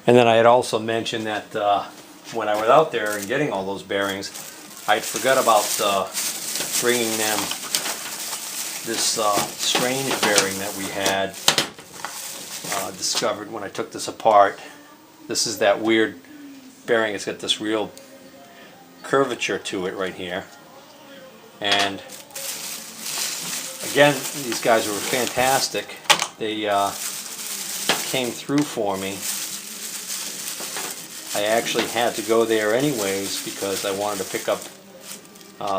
And then I had also mentioned that when I was out there and getting all those bearings, I forgot about bringing them this strange bearing that we had discovered when I took this apart. This is that weird bearing. It's got this real curvature to it right here. And again, these guys were fantastic. They came through for me. I actually had to go there anyways because I wanted to pick up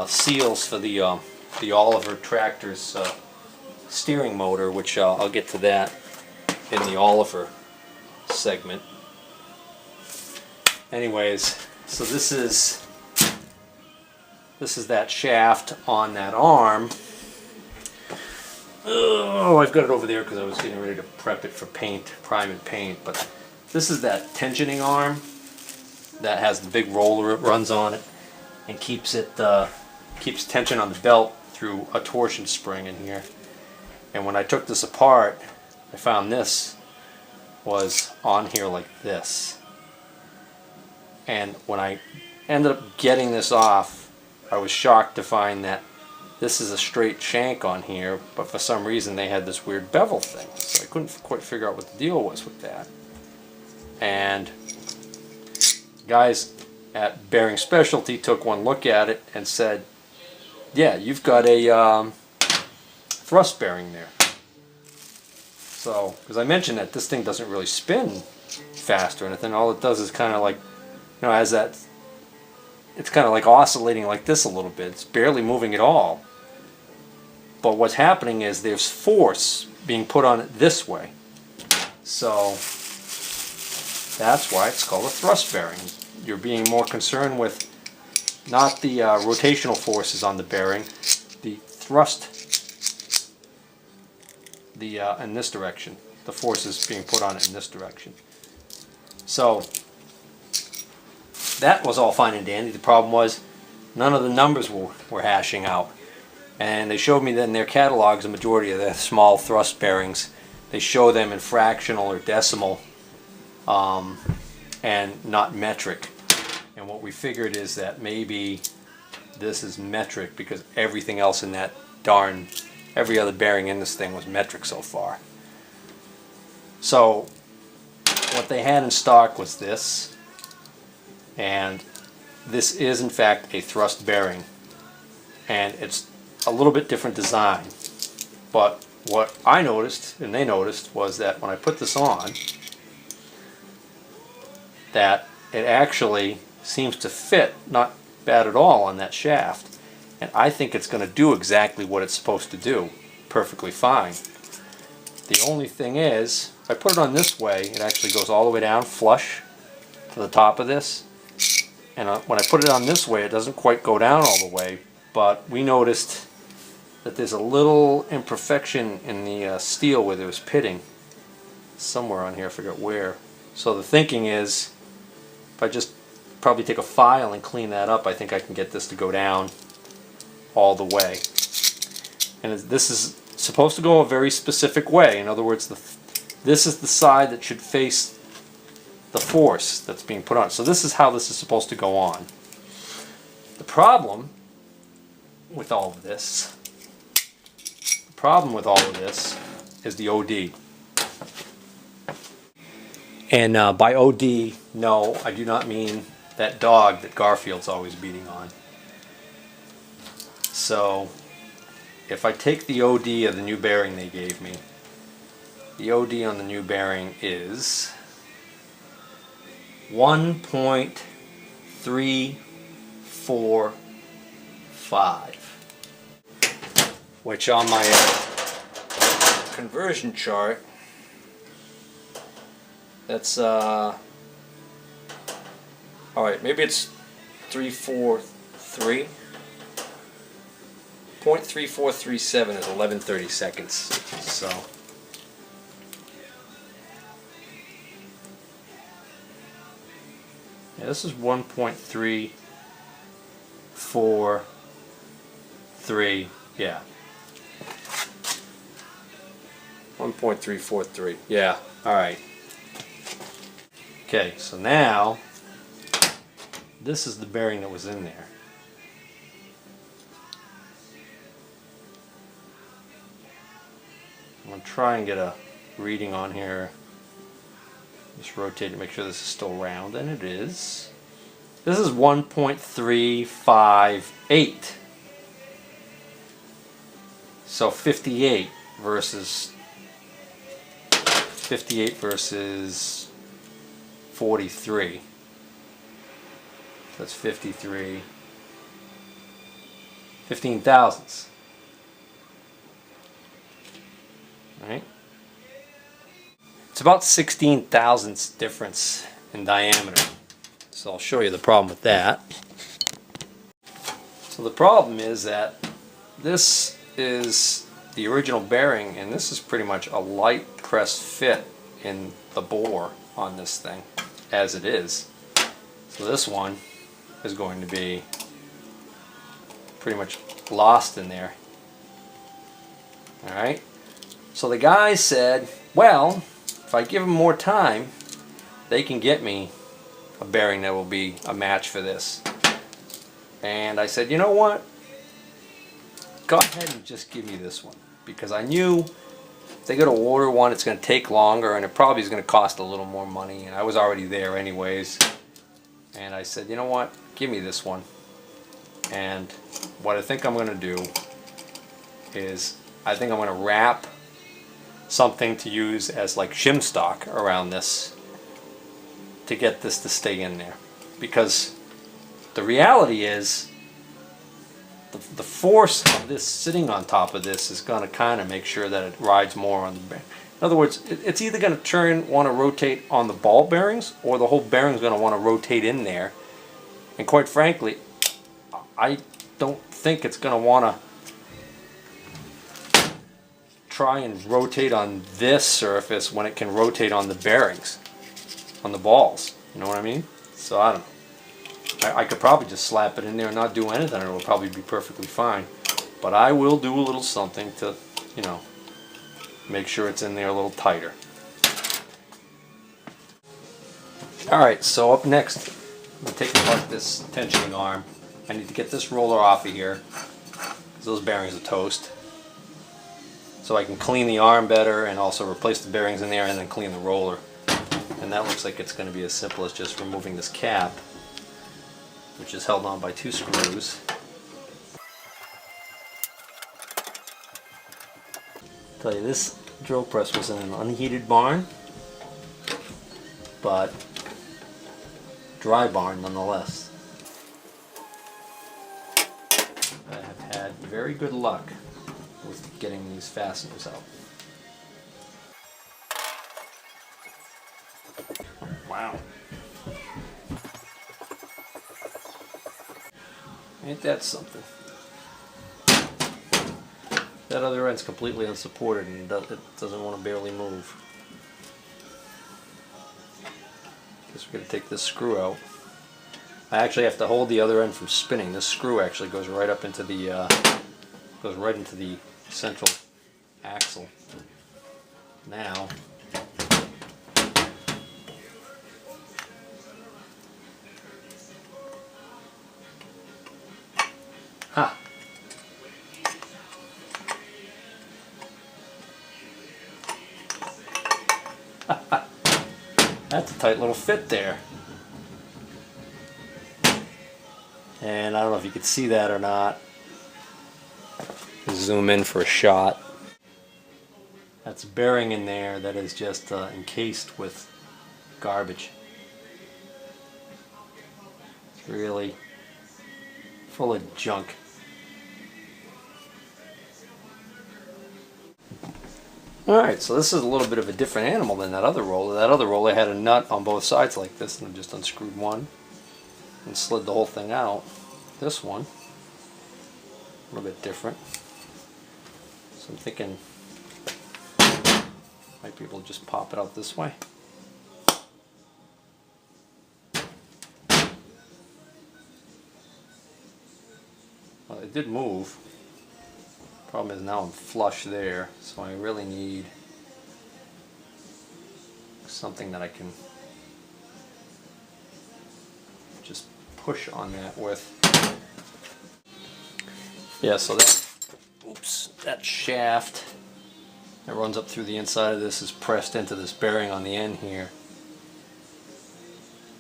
seals for the Oliver tractor's steering motor, which I'll get to that in the Oliver segment. Anyways, so this is that shaft on that arm. Oh, I've got it over there because I was getting ready to prep it for paint, prime and paint. But this is that tensioning arm that has the big roller it runs on it and keeps tension on the belt through a torsion spring in here. And when I took this apart, I found this was on here like this. And when I ended up getting this off, I was shocked to find that this is a straight shank on here, but for some reason they had this weird bevel thing. So I couldn't quite figure out what the deal was with that. And guys at Bearing Specialty took one look at it and said, yeah, you've got a thrust bearing there. So, because I mentioned that this thing doesn't really spin fast or anything, all it does is kind of like, you know, as that, it's kind of like oscillating like this a little bit. It's barely moving at all. But what's happening is there's force being put on it this way. So that's why it's called a thrust bearing. You're being more concerned with not the rotational forces on the bearing, the thrust in this direction. The forces being put on it in this direction. So that was all fine and dandy. The problem was none of the numbers were hashing out. And they showed me that in their catalogs, the majority of the small thrust bearings, they show them in fractional or decimal and not metric. And what we figured is that maybe this is metric because everything else in that every other bearing in this thing was metric so far. So what they had in stock was this, and this is in fact a thrust bearing, and it's a little bit different design. But what I noticed and they noticed was that when I put this on, that it actually seems to fit not bad at all on that shaft. And I think it's going to do exactly what it's supposed to do perfectly fine. The only thing is, if I put it on this way, it actually goes all the way down flush to the top of this. And when I put it on this way, it doesn't quite go down all the way, but we noticed that there's a little imperfection in the steel where there was pitting. Somewhere on here, I forget where. So the thinking is, if I just probably take a file and clean that up, I think I can get this to go down all the way. And this is supposed to go a very specific way. In other words, this is the side that should face the force that's being put on. So this is how this is supposed to go on. The problem with all of this, is the OD. And by OD, no, I do not mean that dog that Garfield's always beating on. So if I take the OD of the new bearing they gave me, the OD on the new bearing is 1.345, which on my conversion chart, that's alright, maybe it's 343. 0.3437 is 1130 seconds. So yeah, this is 1.343. Yeah, 1.343. Yeah, alright. Okay, so now this is the bearing that was in there. I'm going to try and get a reading on here. Just rotate to make sure this is still round, and it is. This is 1.358. So 58 versus 43. That's 53. 15 thousandths. Right? It's about 16 thousandths difference in diameter. So I'll show you the problem with that. So the problem is that this is the original bearing, and this is pretty much a light press fit in the bore on this thing as it is. So this one is going to be pretty much lost in there. Alright, so the guy said, well, if I give them more time, they can get me a bearing that will be a match for this. And I said, you know what? Go ahead and just give me this one. Because I knew if they go to order one, it's going to take longer and it probably is going to cost a little more money. And I was already there anyways. And I said, you know what? Give me this one. And what I think I'm going to do is I think I'm going to wrap something to use as like shim stock around this to get this to stay in there. Because the reality is the force of this sitting on top of this is going to kind of make sure that it rides more on the bearing. In other words, it's either going to want to rotate on the ball bearings, or the whole bearing is going to want to rotate in there. And quite frankly, I don't think it's going to want to try and rotate on this surface when it can rotate on the bearings, on the balls. You know what I mean? So I don't know. I could probably just slap it in there and not do anything, and it will probably be perfectly fine. But I will do a little something to, you know, make sure it's in there a little tighter. Alright, so up next, I'm going to take apart this tensioning arm. I need to get this roller off of here, because those bearings are toast. So I can clean the arm better and also replace the bearings in there and then clean the roller. And that looks like it's going to be as simple as just removing this cap, which is held on by 2 screws. Tell you, this drill press was in an unheated barn, but dry barn nonetheless. I have had very good luck with getting these fasteners out. Wow. Ain't that something? That other end's completely unsupported and it doesn't want to barely move. Guess we're going to take this screw out. I actually have to hold the other end from spinning. This screw actually goes right up into the central axle. Now, ha! That's a tight little fit there. And I don't know if you can see that or not. Zoom in for a shot. That's a bearing in there that is just encased with garbage. It's really full of junk. Alright, so this is a little bit of a different animal than that other roller. That other roller had a nut on both sides like this, and I just unscrewed one and slid the whole thing out. This one, a little bit different. So I'm thinking might be able to just pop it out this way. Well, it did move. Problem is now I'm flush there, so I really need something that I can just push on that with. Yeah, so that shaft that runs up through the inside of this is pressed into this bearing on the end here.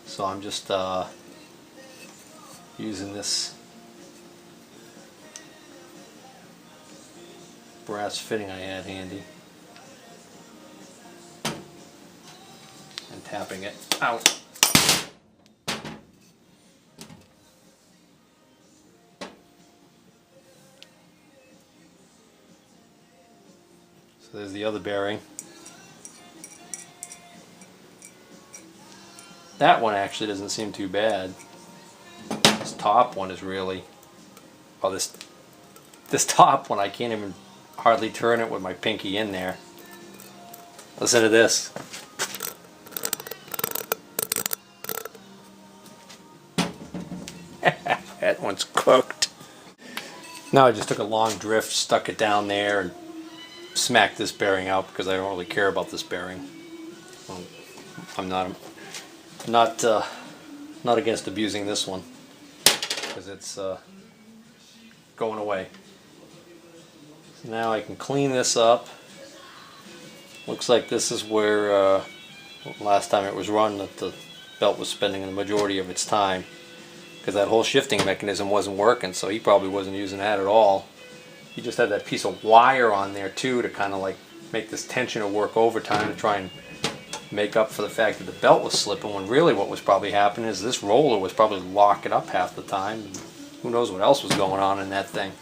So I'm just using this brass fitting I had handy and tapping it out. So there's the other bearing. That one actually doesn't seem too bad. This top one is really, well, this top one I can't even hardly turn it with my pinky in there. Listen to this. That one's cooked. Now I just took a long drift, stuck it down there, and smacked this bearing out because I don't really care about this bearing. Well, I'm not against abusing this one because it's going away. So now I can clean this up. Looks like this is where last time it was run that the belt was spending the majority of its time, because that whole shifting mechanism wasn't working, so he probably wasn't using that at all. He just had that piece of wire on there too to kind of like make this tensioner work overtime to try and make up for the fact that the belt was slipping, when really what was probably happening is this roller was probably locking up half the time. Who knows what else was going on in that thing.